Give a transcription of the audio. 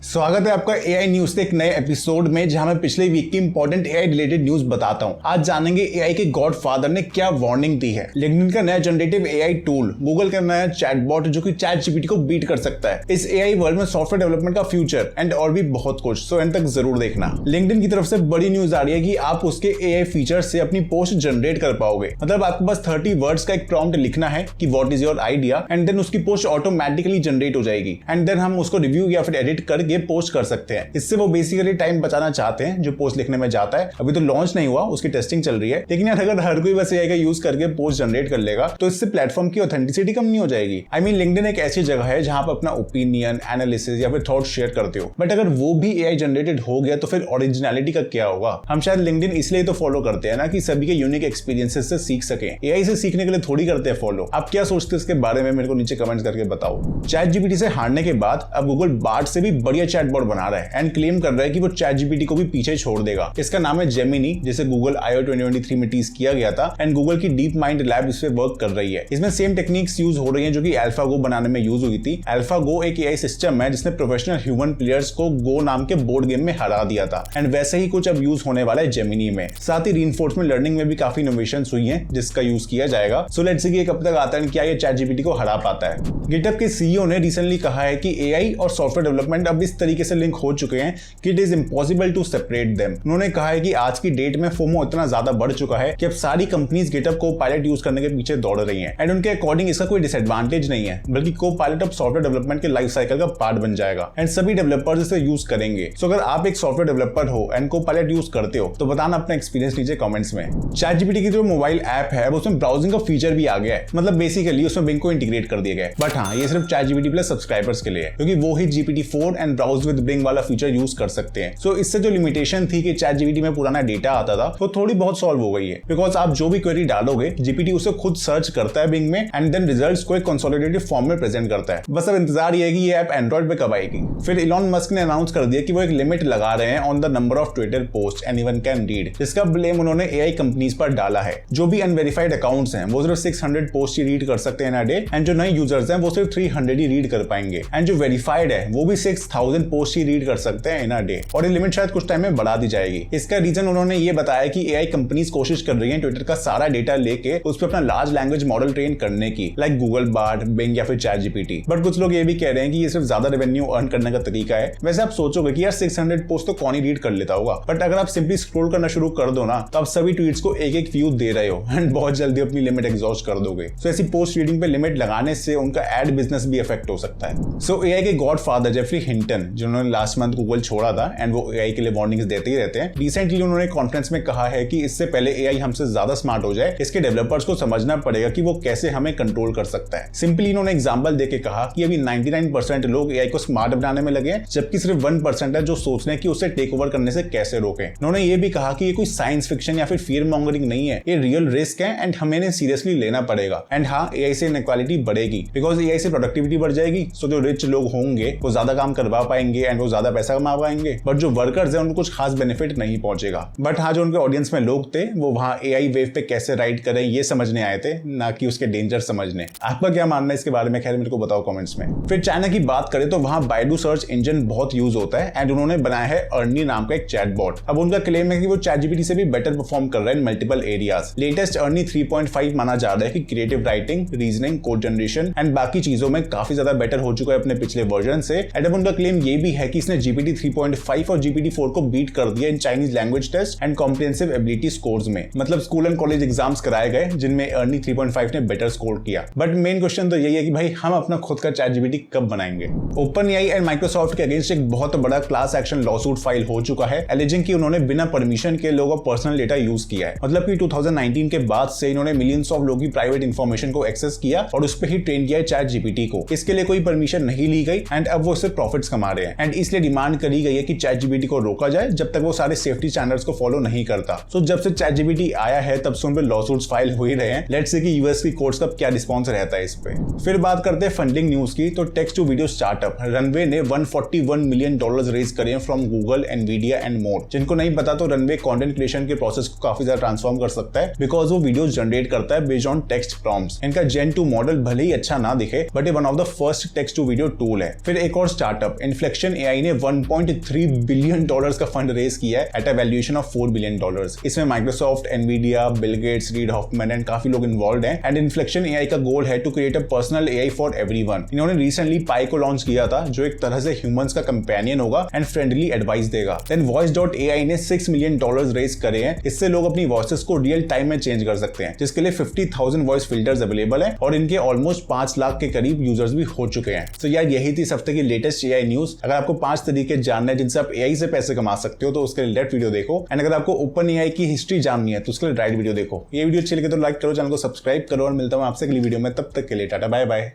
स्वागत है आपका एआई न्यूज के एक नए एपिसोड में, जहां मैं पिछले वीक की इंपॉर्टेंट एआई रिलेटेड न्यूज बताता हूं। आज जानेंगे एआई के गॉडफादर ने क्या वार्निंग दी है, लिंक्डइन का नया जनरेटिव एआई टूल, गूगल का नया चैटबॉट जो कि चैट जीपीटी को बीट कर सकता है, इस एआई वर्ल्ड में सॉफ्टवेयर डेवलपमेंट का फ्यूचर एंड और भी बहुत कुछ। सो एंड तक जरूर देखना। लिंक्डइन की तरफ से बड़ी न्यूज आ रही है कि आप उसके एआई फीचर से अपनी पोस्ट जनरेट कर पाओगे। मतलब आपके पास 30 वर्ड्स का एक प्रॉम्प्ट लिखना है कि what is your idea, and then उसकी पोस्ट ऑटोमेटिकली जनरेट हो जाएगी एंड देन हम उसको रिव्यू या फिर एडिट करके पोस्ट कर सकते हैं। इससे वो बेसिकली टाइम बचाना चाहते हैं जो पोस्ट लिखने में जाता है। अभी तो लॉन्च नहीं हुआ, उसकी टेस्टिंग चल रही है, लेकिन यार अगर हर कोई बस एआई का यूज करके पोस्ट जनरेट कर लेगा तो इससे प्लेटफॉर्म की ऑथेंटिसिटी कम नहीं हो जाएगी। आई मीन लिंक्डइन एक ऐसी जगह है जहां आप अपना ओपिनियन, एनालिसिस या फिर थॉट शेयर करते हो, बट अगर वो भी एआई जनरेटेड हो गया तो फिर ओरिजिनलिटी का क्या होगा। हम शायद लिंक्डइन इसलिए तो फॉलो करते हैं ना कि सभी के यूनिक एक्सपीरियंसेस से सीख सकें। एआई से सीखने के लिए थोड़ी करते हैं फॉलो। आप क्या सोचते हैं इसके बारे में मेरे को नीचे कमेंट्स करके बताओ। चैट जीपीटी से हारने के बाद अब गूगल बार्ड से भी बढ़िया चैटबॉट बना रहा है एंड क्लेम कर रहा है कि वो चैट जीपीटी को भी पीछे छोड़ देगा। इसका नाम है जेमिनी, जिसे गूगल I/O 2023 में टीज किया गया था एंड गूगल की डीप माइंड लैब इस पे वर्क कर रही है। इसमें सेम टेक्निक्स यूज हो रही हैं जो कि AlphaGo बनाने में यूज हुई थी। AlphaGo एक एआई सिस्टम है जिसने प्रोफेशनल ह्यूमन प्लेयर्स को गो नाम के बोर्ड गेम में हरा दिया था एंड वैसे ही कुछ अब यूज होने वाला है जेमिनी में। साथ ही रीइंफोर्समेंट लर्निंग में भी काफी इनोवेशंस हुई हैं जिसका यूज किया जाएगा। सो लेट्स सी कि कब तक आता है क्या ये चैट जीपीटी को हरा पाता है। गिटहब के सीईओ ने रिसेंटली कहा है कि एआई और सॉफ्टवेयर डेवलपमेंट अब इस तरीके से लिंक हो चुके हैं कि it is impossible to separate them. उन्होंने कहा है कि आज की डेट में फोमो इतना ज्यादा बढ़ चुका है कि अब सारी कंपनीज गिटहब को पायलट यूज करने के पीछे दौड़ रही हैं एंड उनके अकॉर्डिंग इसका कोई डिसएडवांटेज नहीं है, बल्कि को पायलट अब सॉफ्टवेयर डेवलपमेंट के लाइफ साइकिल का पार्ट बन जाएगा एंड सभी डेवलपर्स इसे यूज करेंगे। सो अगर आप एक सॉफ्टवेयर डेवलपर हो एंड को पायलट यूज करते हो तो बताना अपना एक्सपीरियंस नीचे कमेंट्स में। चैट जीपीटी की जो मोबाइल ऐप है उसमें ब्राउजिंग का फीचर भी आ गया है, मतलब बेसिकली उसमें बिंग को इंटीग्रेट कर दिया गया है। बट हाँ, ये सिर्फ चैट जीपीटी प्लस सब्सक्राइबर्स के लिए है, क्योंकि वो ही GPT-4 and browse with Bing वाला फीचर यूज कर सकते हैं। सो इससे जो लिमिटेशन थी कि चैट जीपीटी में पुराना डेटा आता था वो थोड़ी बहुत सॉल्व हो गई है, बिकॉज आप जो भी क्वेरी डालोगे जीपीटी उसे खुद सर्च करता है बिंग में एंड देन रिजल्ट्स को एक कंसोलिडेटेड फॉर्म में प्रेजेंट करता है। बस अब इंतजार ये है कि ये ऐप एंड्रॉइड पे कब आएगी। फिर इलॉन मस्क ने अनाउंस कर दिया कि वो एक लिमिट लगा रहे हैं on the number of Twitter post anyone can read, जिसका ब्लेम उन्होंने एआई कंपनीज पर डाला है। जो भी अनवेरिफाइड अकाउंट्स हैं वो सिर्फ 600 पोस्ट ही रीड कर सकते हैं इन अ डे एंड जो नए यूजर्स हैं वो सिर्फ 300 ही रीड कर पाएंगे एंड जो वेरीफाइड है वो भी 6000 पोस्ट ही रीड कर सकते हैं इन अ डे। और ये लिमिट शायद कुछ टाइम में बढ़ा दी जाएगी। इसका रीजन उन्होंने ये बताया कि एआई कंपनीज कोशिश कर रही हैं ट्विटर का सारा डेटा लेके उस पर अपना लार्ज लैंग्वेज मॉडल ट्रेन करने की, लाइक गूगल बार्ड, बिंग या फिर चैट जीपीटी। बट कुछ लोग ये भी कह रहे हैं कि ये सिर्फ ज्यादा रेवेन्यू अर्न करने का तरीका है। वैसे आप सोचोगे कि यार 600 पोस्ट तो कौन ही रीड कर लेता होगा, बट अगर आप सिंपली स्क्रॉल करना शुरू कर दो ना तो आप सभी ट्वीट्स को एक एक व्यू दे रहे हो एंड बहुत जल्दी अपनी लिमिट एग्जॉस्ट कर दोगे। सो ऐसी पोस्ट रीडिंग पे लिमिट लगाने से उनका एड बिजनेस भी इफेक्ट हो सकता है। सो एआई के गॉडफादर जेफरी हिंटन, जिन्होंने लास्ट मंथ गूगल छोड़ा था एंड वो एआई के लिए वार्निंग्स देते ही रहते हैं, रिसेंटली उन्होंने कॉन्फ्रेंस में कहा है कि इससे पहले एआई हमसे ज्यादा स्मार्ट हो जाए इसके डेवलपर्स को समझना पड़ेगा कि वो कैसे हमें कंट्रोल कर सकता है। सिंपली इन्होंने एग्जांपल देके कहा कि अभी 99% लोग एआई को स्मार्ट बनाने में लगे हैं, जबकि सिर्फ 1% है जो सोच रहे हैं कि उसे टेक ओवर करने से कैसे रोकें। उन्होंने ये भी कहा कि ये कोई साइंस फिक्शन या फिर फियर मॉन्गरिंग नहीं है, ये रियल रिस्क है एंड हमें इन्हें सीरियसली लेना पड़ेगा। एंड हाँ, एआई से इनइक्वालिटी बढ़ेगी बिकॉज एआई से प्रोडक्टिविटी बढ़ जाएगी। सो जो रिच लोग होंगे वो ज्यादा काम करवा पाएंगे एंड वो ज्यादा पैसा कमा पाएंगे, बट जो वर्कर्स हैं उनको कुछ खास बेनिफिट नहीं पहुंचेगा। बट हाँ, जो उनके ऑडियंस में लोग थे वो वहां एआई वेव पे कैसे राइड करें ये समझने आए थे, ना कि उसके डेंजर समझने। आपका क्या मानना है इसके बारे में, खैर मेरे को बताओ कमेंट्स में। फिर चाइना की बात करें तो वहां बाइडू सर्च इंजन बहुत यूज होता है एंड उन्होंने बनाया है अर्नी नाम का एक चैटबॉट। अब उनका क्लेम है कि वो चैट जीपीटी से भी बेटर परफॉर्म कर रहा है इन मल्टीपल एरियाज। लेटेस्ट अर्नी 3.5 माना जा रहा है कि creative writing, reasoning, code generation and बाकी चीजों में काफी ज्यादा बेटर हो चुका है अपने पिछले वर्जन से। एंड अब उनका क्लेम ये भी है कि इसने जीपीटी 3.5 और GPT-4 को बीट कर दिया in Chinese language test and comprehensive ability scores में। मतलब स्कूल एंड कॉलेज एग्जाम्स कराए गए जिनमें अर्नी 3.5 ने बेटर स्कोर किया। बट मेन क्वेश्चन तो यही है कि भाई हम अपना खुद का चैट जीपीटी कब बनाएंगे। ओपन एआई एंड माइक्रोसॉफ्ट के अगेंस्ट एक बहुत बड़ा क्लास एक्शन लॉसूट फाइल हो चुका है, एलिजिंग कि उन्होंने बिना परमिशन के लोगों का पर्सनल डेटा यूज किया है। मतलब कि 2019 के बाद से इन्होंने मिलियंस ऑफ लोगों की प्राइवेट इंफॉर्मेशन को एक्सेस किया और उस पर ही ट्रेन किया चैट जीपीटी को। इसके लिए कोई परमिशन नहीं ली गई एंड अब वो इससे प्रॉफिट्स कमा रहे हैं एंड इसलिए डिमांड करी गई है कि चैट जीपीटी को रोका जाए जब तक वो सारे सेफ्टी स्टैंडर्ड्स को फॉलो नहीं करता। सो जब से चैट जीपीटी आया है तब से उन पे लॉसूट्स फाइल हो ही रहे हैं। लेट्स सी कि यूएस की कोर्ट्स का क्या रिस्पॉन्स रहता है इस पे। फिर बात करते हैं फंडिंग न्यूज की, तो text to video startup Runway ने $141 मिलियन रेज करे from Google, Nvidia and more. जिनको नहीं पता तो रनवे कंटेंट क्रिएशन के प्रोसेस को काफी ज्यादा ट्रांसफॉर्म कर सकता है बिकॉज वो वीडियोस जनरेट करता है बेस्ड ऑन टेक्स्ट प्रॉम्प्ट्स। इनका Gen 2 मॉडल भले ही अच्छा ना दिखे बट ये one of the first text to video tool है। फिर एक और स्टार्टअप इन्फ्लेक्शन एआई ने $1.3 बिलियन का फंड रेज किया है at a valuation of $4 billion. इसमें Microsoft, Nvidia, Bill Gates, Reid Hoffman and काफी लोग इन्वॉल्व हैं। एंड इन्फ्लेक्शन एआई का गोल है to create a personal AI for everyone. इन्होंने रिसेंटली पाई को लॉन्च किया था, जो एक तरह से ह्यूमंस का कंपेनियन होगा एंड फ्रेंडली एडवाइस देगा। देन Voice.ai ने $6 मिलियन रेज करे हैं। इससे लोग अपनी वॉइसेस को रियल टाइम में चेंज कर सकते हैं, जिसके लिए 50,000 वॉइस फिल्टर्स अवेलेबल है और इनके ऑलमोस्ट 5 लाख के करीब यूजर्स भी हो चुके हैं। तो यार यही थी इस हफ्ते की लेटेस्ट एआई न्यूज। अगर आपको 5 तरीके जानने हैं जिनसे आप एआई से पैसे कमा सकते हो तो उसके लिए लेट वीडियो देखो। एंड अगर आपको ओपन एआई की हिस्ट्री जाननी है तो उसके लिए राइट वीडियो देखो। ये वीडियो अच्छी लगे तो लाइक करो, चैनल को सब्सक्राइब करो और मिलता हूं आपसे अगली वीडियो में। तब तक के लिए टाटा बाय बाय।